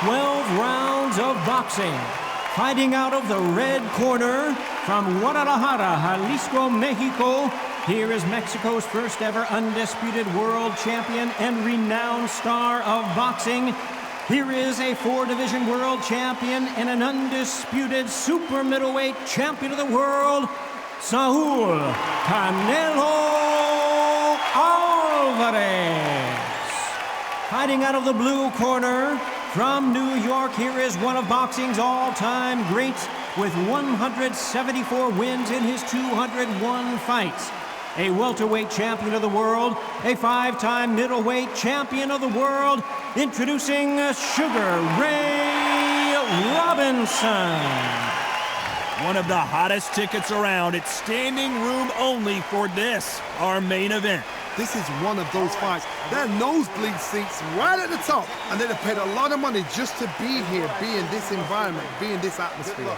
12 rounds of boxing. Fighting out of the red corner from Guadalajara, Jalisco, Mexico, here is Mexico's first ever undisputed world champion and renowned star of boxing. Here is a 4-division world champion and an undisputed super middleweight champion of the world, Saul Canelo Alvarez. Fighting out of the blue corner from New York, here is one of boxing's all-time greats with 174 wins in his 201 fights. A welterweight champion of the world, a 5-time middleweight champion of the world, introducing Sugar Ray Robinson. One of the hottest tickets around. It's standing room only for this, our main event. This is one of those fights. There are nosebleed seats right at the top, and they'd have paid a lot of money just to be here, be in this environment, be in this atmosphere.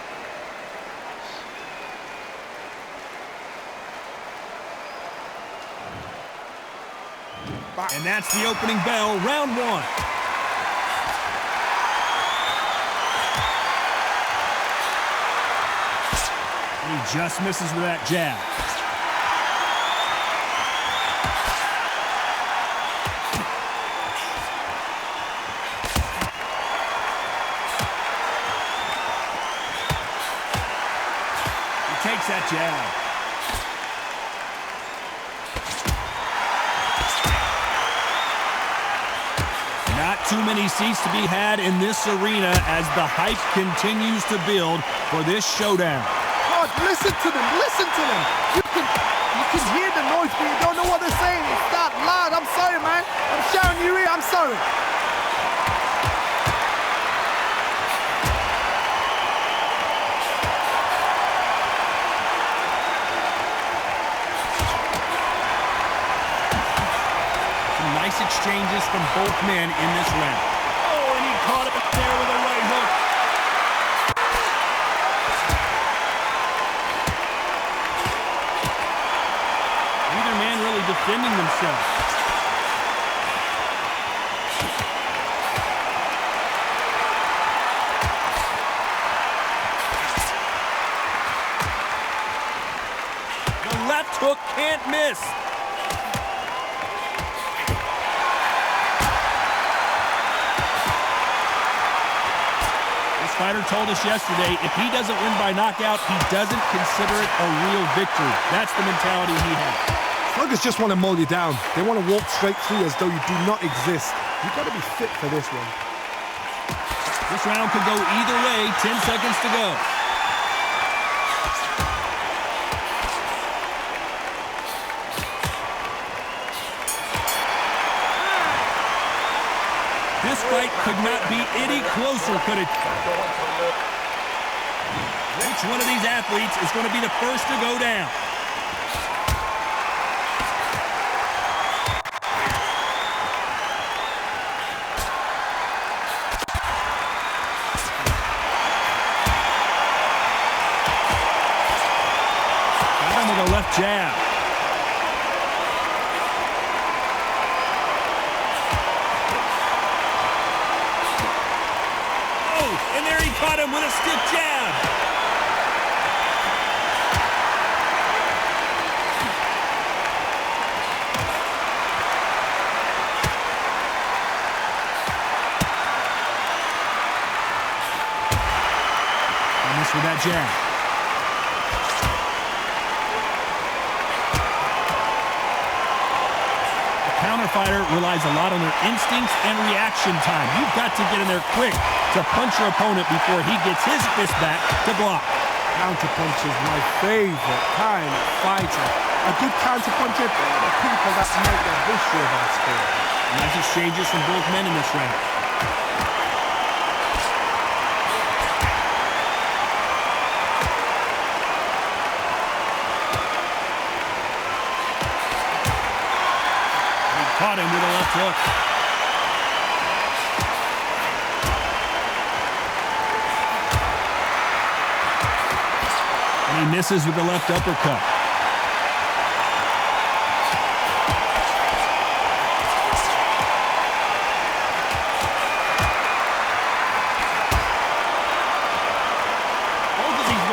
And that's the opening bell, round one. He just misses with that jab. He takes that jab. Not too many seats to be had in this arena as the hype continues to build for this showdown. God, listen to them, listen to them. You can hear the noise, but you don't know what they're saying. It's that loud. I'm sorry, man. I'm shouting you here. I'm sorry. Some nice exchanges from both men in this round. Oh, and he caught it there with a right hook. Neither man really defending themselves. The left hook can't miss. This fighter told us yesterday, if he doesn't win by knockout, he doesn't consider it a real victory. That's the mentality he has. Sluggers just want to mow you down. They want to walk straight through as though you do not exist. You've got to be fit for this one. This round could go either way. 10 seconds to go. This fight could not be any closer, could it? Which one of these athletes is going to be the first to go down? Got him with a left jab. And there he caught him with a stiff jab. And this with that jab. The counter fighter relies a lot on their instincts and reaction time. You've got to get in there quick to punch your opponent before he gets his fist back to block. Counter punch is my favorite kind of fighter. A good counter puncher, they're the people that make the history of our sport. Nice exchanges from both men in this round. He caught him with a left hook. He misses with the left uppercut.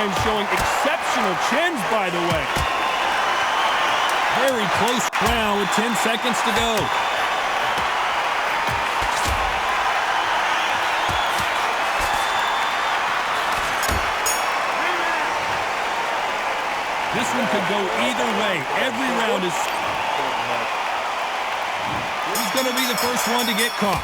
men showing exceptional chins, by the way. Very close round with 10 seconds to go. This one could go either way. Every round is... He's going to be the first one to get caught.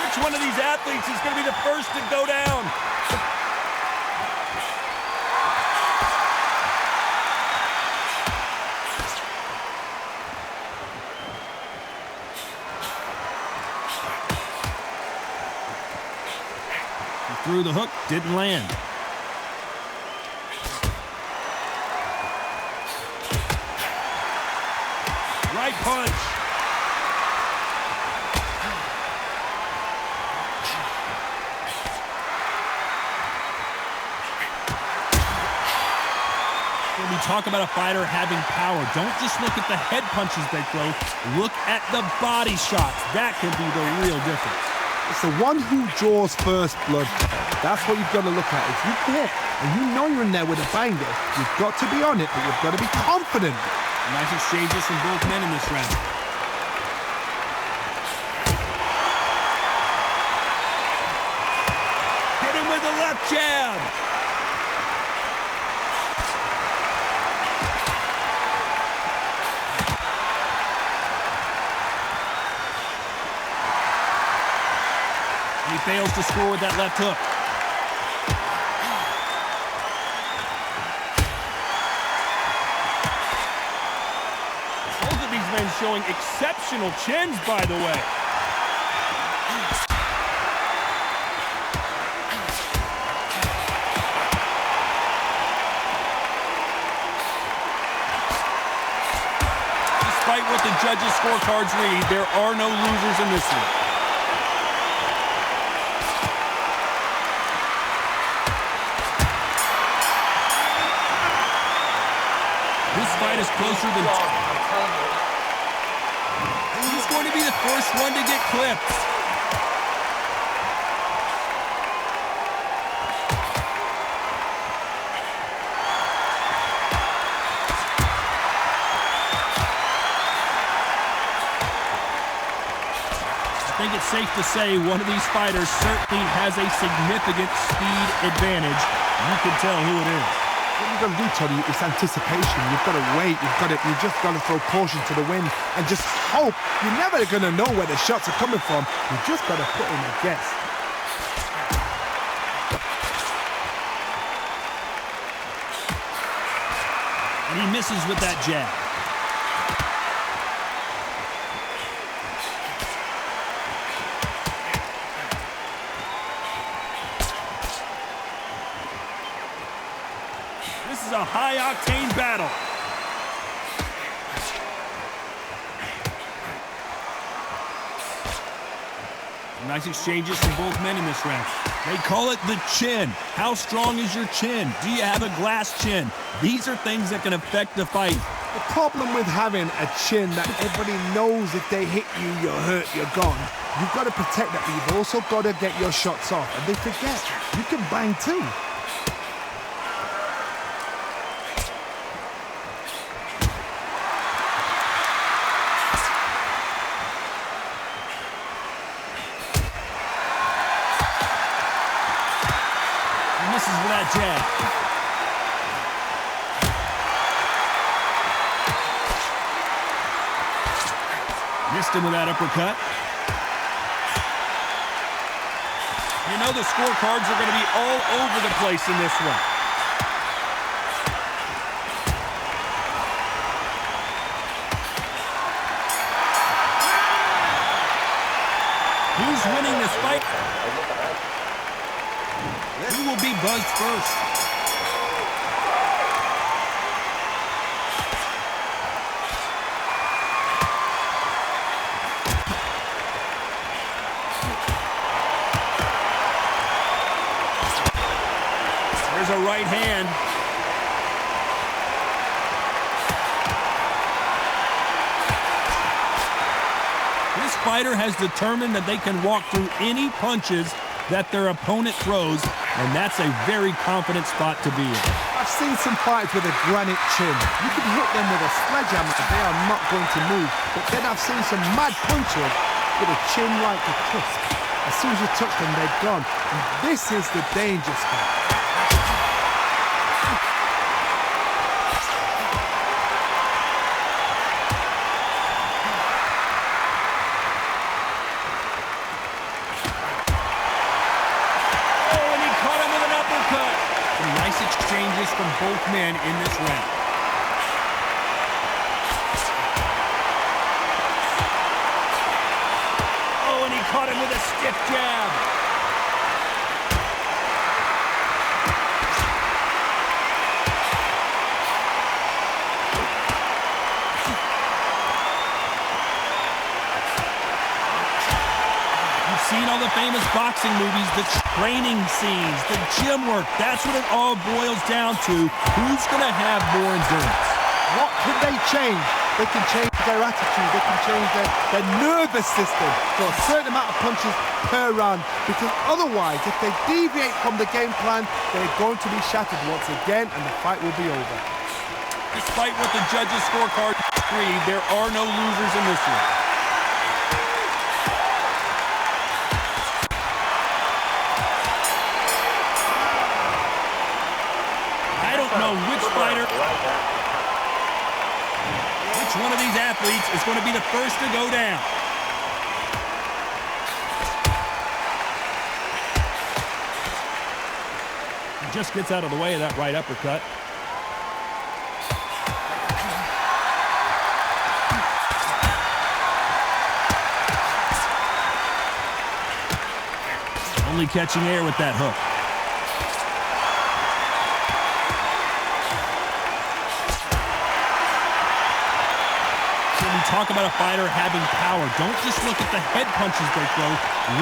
Which one of these athletes is going to be the first to go down? Through the hook, didn't land. Right punch. When we talk about a fighter having power, don't just look at the head punches they throw. Look at the body shots. That can be the real difference. It's the one who draws first blood. That's what you've got to look at. If you hit and you know you're in there with a banger, you've got to be on it, but you've got to be confident. Nice exchanges from both men in this round. Hit him with the left jab. He fails to score with that left hook. Both of these men showing exceptional chins, by the way. Despite what the judges' scorecards read, there are no losers in this one. This fight is closer than... He's going to be the first one to get clipped. I think it's safe to say one of these fighters certainly has a significant speed advantage. You can tell who it is. What you've got to do, Tony, is anticipation. You've got to wait. You just got to throw caution to the wind and just hope. You're never going to know where the shots are coming from. You just got to put in a guess. And he misses with that jab. This is a high-octane battle. Nice exchanges from both men in this round. They call it the chin. How strong is your chin? Do you have a glass chin? These are things that can affect the fight. The problem with having a chin that everybody knows if they hit you, you're hurt, you're gone. You've got to protect that, but you've also got to get your shots off. And they forget, you can bang too. Misses with that jab. Missed him with that uppercut. You know the scorecards are going to be all over the place in this one. Who's winning this fight? Who will be buzzed first? There's a right hand. This fighter has determined that they can walk through any punches that their opponent throws, and that's a very confident spot to be in. I've seen some fighters with a granite chin. You can hit them with a sledgehammer, they are not going to move. But then I've seen some mad punchers with a chin like a crisp. As soon as you touch them, they're gone. And this is the danger spot. Exchanges from both men in this round. Oh, and he caught him with a stiff jab. Seen all the famous boxing movies, the training scenes, the gym work. That's what it all boils down to. Who's going to have more endurance? What can they change? They can change their attitude. They can change their nervous system for a certain amount of punches per round. Because otherwise, if they deviate from the game plan, they're going to be shattered once again, and the fight will be over. Despite what the judges' scorecard read, there are no losers in this one. Know which one of these athletes is going to be the first to go down. He just gets out of the way of that right uppercut. Only catching air with that hook. Talk about a fighter having power. Don't just look at the head punches they throw.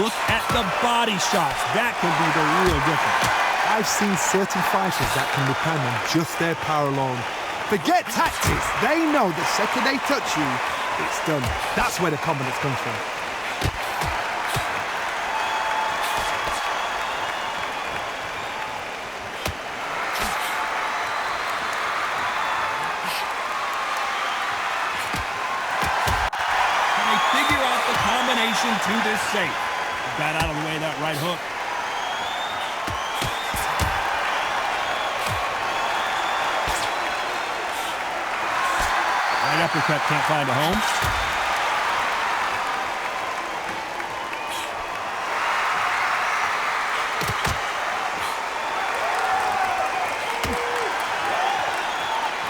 Look at the body shots. That can be the real difference. I've seen certain fighters that can depend on just their power alone. Forget tactics. They know the second they touch you, it's done. That's where the confidence comes from. To this safe. Got out of the way of that right hook. Right uppercut can't find a home.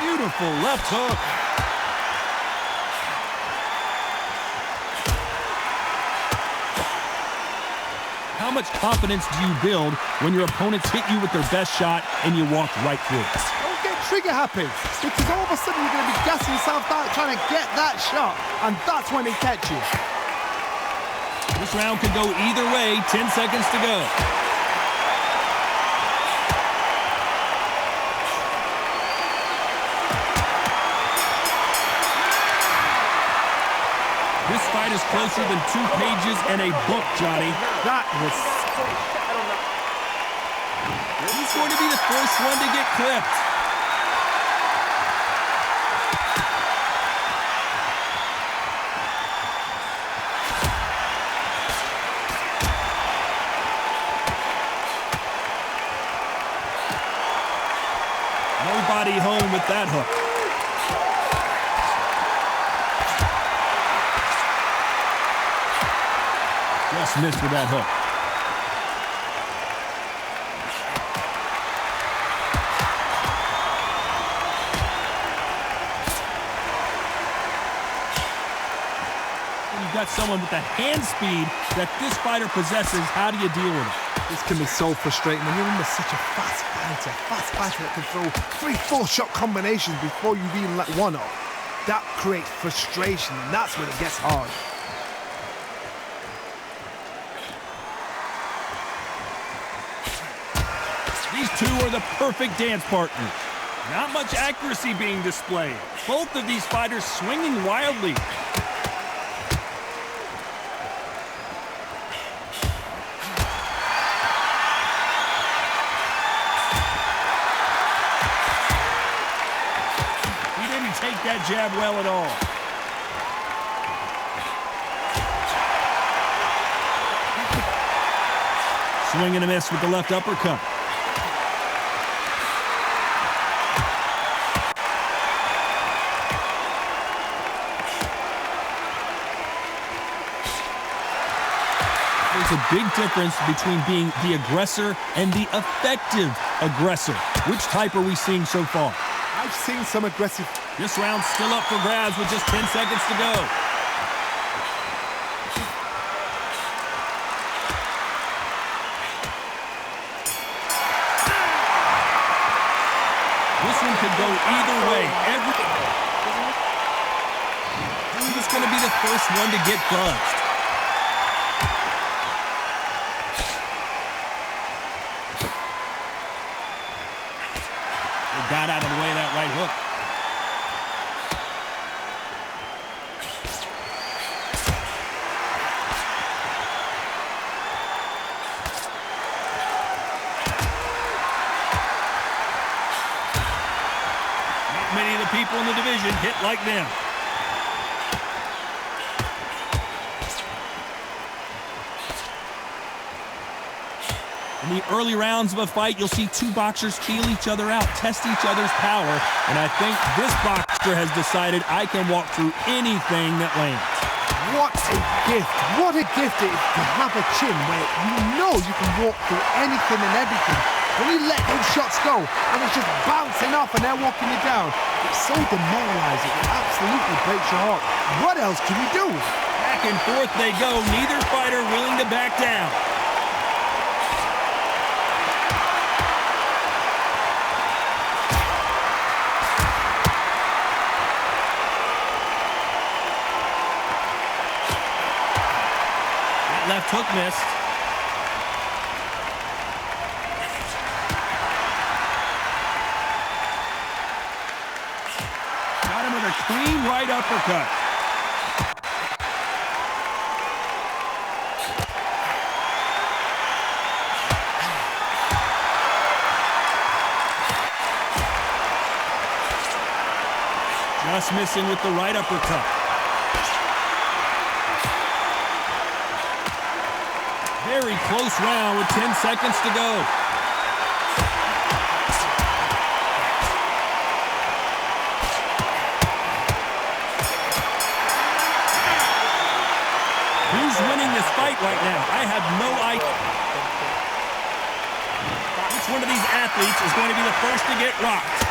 Beautiful left hook. How much confidence do you build when your opponents hit you with their best shot and you walk right through it? Don't get trigger happy, because all of a sudden you're going to be gassing yourself out trying to get that shot, and that's when they catch you. This round could go either way. 10 seconds to go. This fight is closer than 2 pages and a book, Johnny. That was... He's going to be the first one to get clipped. Nobody home with that hook. Just missed with that hook. When you've got someone with the hand speed that this fighter possesses, how do you deal with it? This can be so frustrating when you're under such a fast fighter that can throw 3-4 shot combinations before you even let one off. That creates frustration, and that's when it gets hard. These two are the perfect dance partners. Not much accuracy being displayed. Both of these fighters swinging wildly. that jab well at all. Swing and a miss with the left uppercut. There's a big difference between being the aggressor and the effective aggressor. Which type are we seeing so far? I've seen some aggressive. This round's still up for grabs with just 10 seconds to go. This one could go either way. Who's going to be the first one to get buzzed? They got out of the way of that right hook. Many of the people in the division hit like them. In the early rounds of a fight, you'll see two boxers feel each other out, test each other's power, and I think this boxer has decided I can walk through anything that lands. What a gift. What a gift it is to have a chin where you know you can walk through anything and everything. When you let those shots go and it's just bouncing off and they're walking you down, it's so demoralizing. It absolutely breaks your heart. What else can you do? Back and forth they go, neither fighter willing to back down. That left hook missed. Clean right uppercut. Just missing with the right uppercut. Very close round with 10 seconds to go. Who's winning this fight right now? I have no idea. Which one of these athletes is going to be the first to get rocked?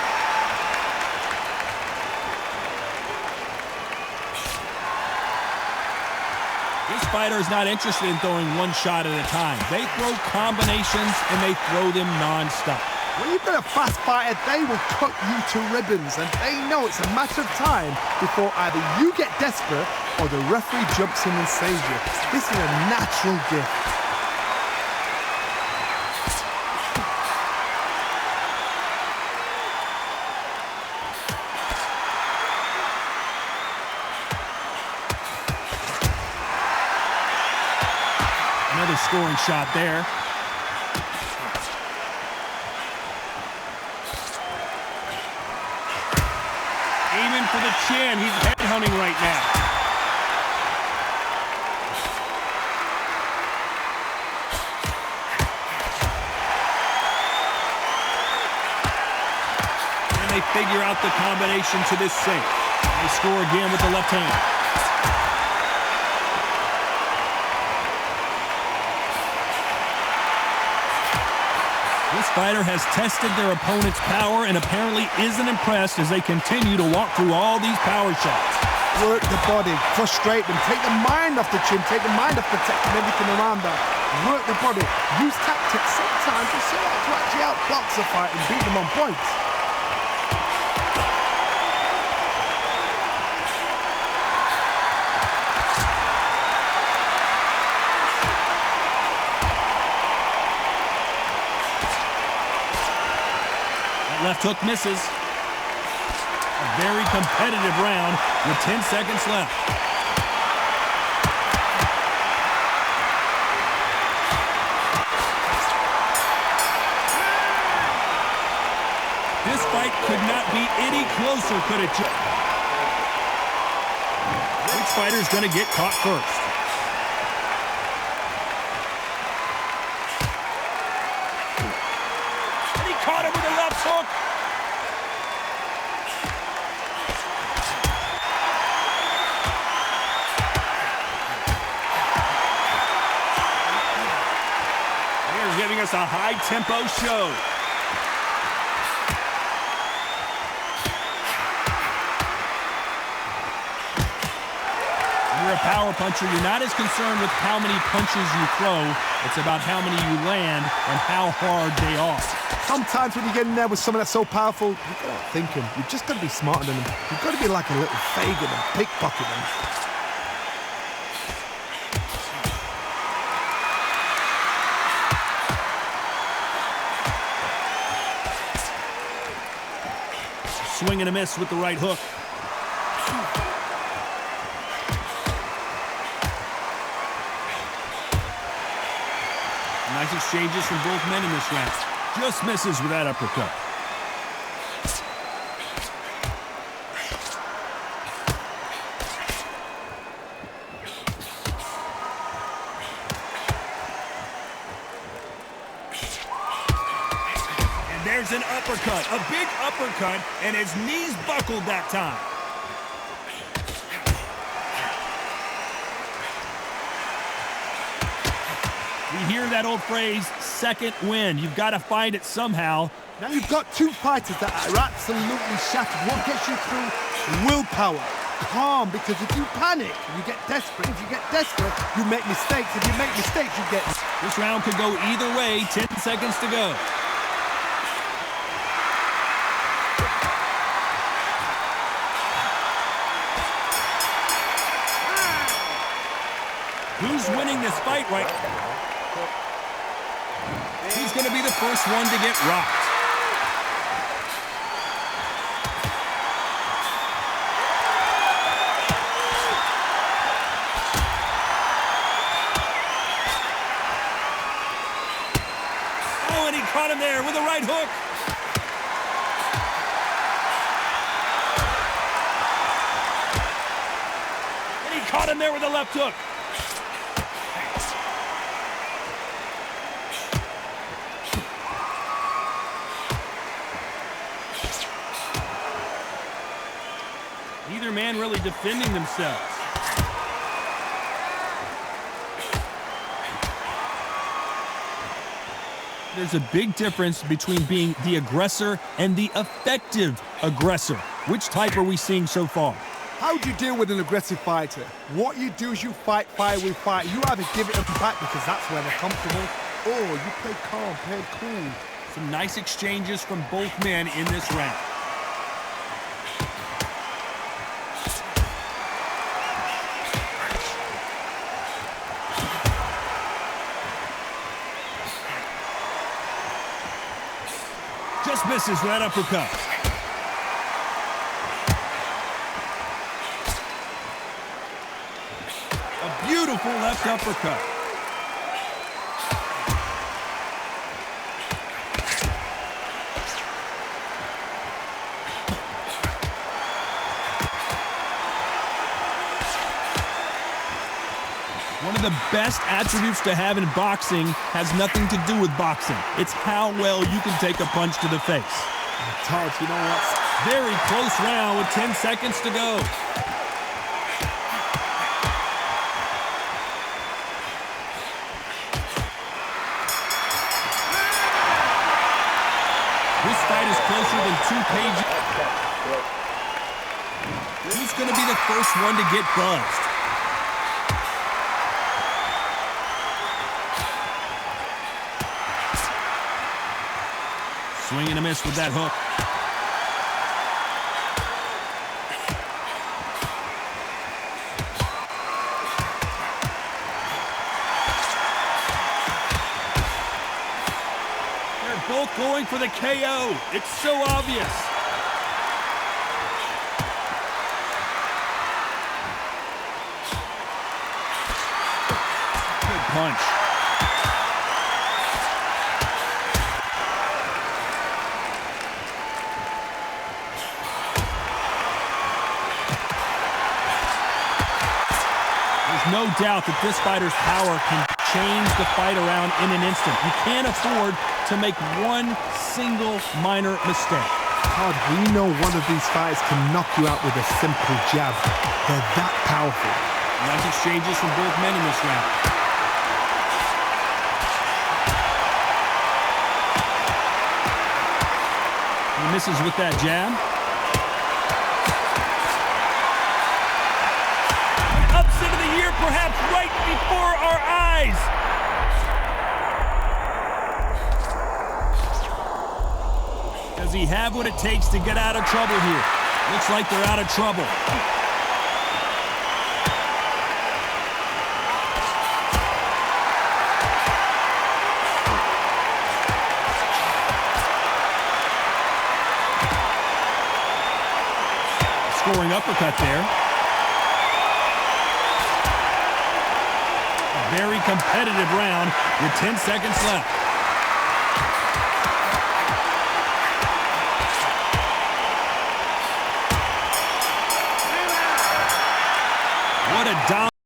This fighter is not interested in throwing one shot at a time. They throw combinations and they throw them non-stop. When you've got a fast fighter, they will cut you to ribbons, and they know it's a matter of time before either you get desperate or the referee jumps in and saves you. This is a natural gift. Another scoring shot there. Aiming for the chin. He's headhunting right now. And they figure out the combination to this sink. They score again with the left hand. This fighter has tested their opponent's power and apparently isn't impressed as they continue to walk through all these power shots. Work the body, frustrate them, take the mind off the chin, take the mind off protecting everything around them. Work the body, use tactics sometimes to see how to actually outbox a fight and beat them on points. Left hook misses. A very competitive round with 10 seconds left. This fight could not be any closer, could it? fighter's going to get caught first? And he caught him with a left hook. They're giving us a high-tempo show. You're a power puncher. You're not as concerned with how many punches you throw. It's about how many you land and how hard they are. Sometimes when you get in there with someone that's so powerful, you've got to think him. You've just got to be smarter than him. You've got to be like a little Fagin and pickpocket him. Swing and a miss with the right hook. Nice exchanges from both men in this round. Just misses with that uppercut. And there's an uppercut, a big uppercut, and his knees buckled that time. We hear that old phrase, second win. You've got to find it somehow. Now you've got two fighters that are absolutely shattered. What gets you through? Willpower. Calm, because if you panic, you get desperate. If you get desperate, you make mistakes. If you make mistakes, you get... This round could go either way. 10 seconds to go. Who's winning this fight right now? He's going to be the first one to get rocked. Oh, and he caught him there with a right hook. And he caught him there with a left hook. Neither man really defending themselves. There's a big difference between being the aggressor and the effective aggressor. Which type are we seeing so far? How do you deal with an aggressive fighter? What you do is you fight fire with fire. You either give it them back because that's where they're comfortable, or you play calm, play cool. Some nice exchanges from both men in this round. Just misses with that uppercut. A beautiful left uppercut. One of the best attributes to have in boxing has nothing to do with boxing. It's how well you can take a punch to the face. Todd, you know what? Very close round with 10 seconds to go. This fight is closer than 2 pages. Who's going to be the first one to get buzzed? Swing and a miss with that hook. They're both going for the KO. It's so obvious. Good punch. There's no doubt that this fighter's power can change the fight around in an instant. You can't afford to make one single minor mistake. Todd, we know one of these fighters can knock you out with a simple jab. They're that powerful. Nice exchanges from both men in this round. He misses with that jab. Upset of the year, perhaps right before our eyes. Does he have what it takes to get out of trouble here? Looks like they're out of trouble. Scoring uppercut there. A very competitive round with 10 seconds left.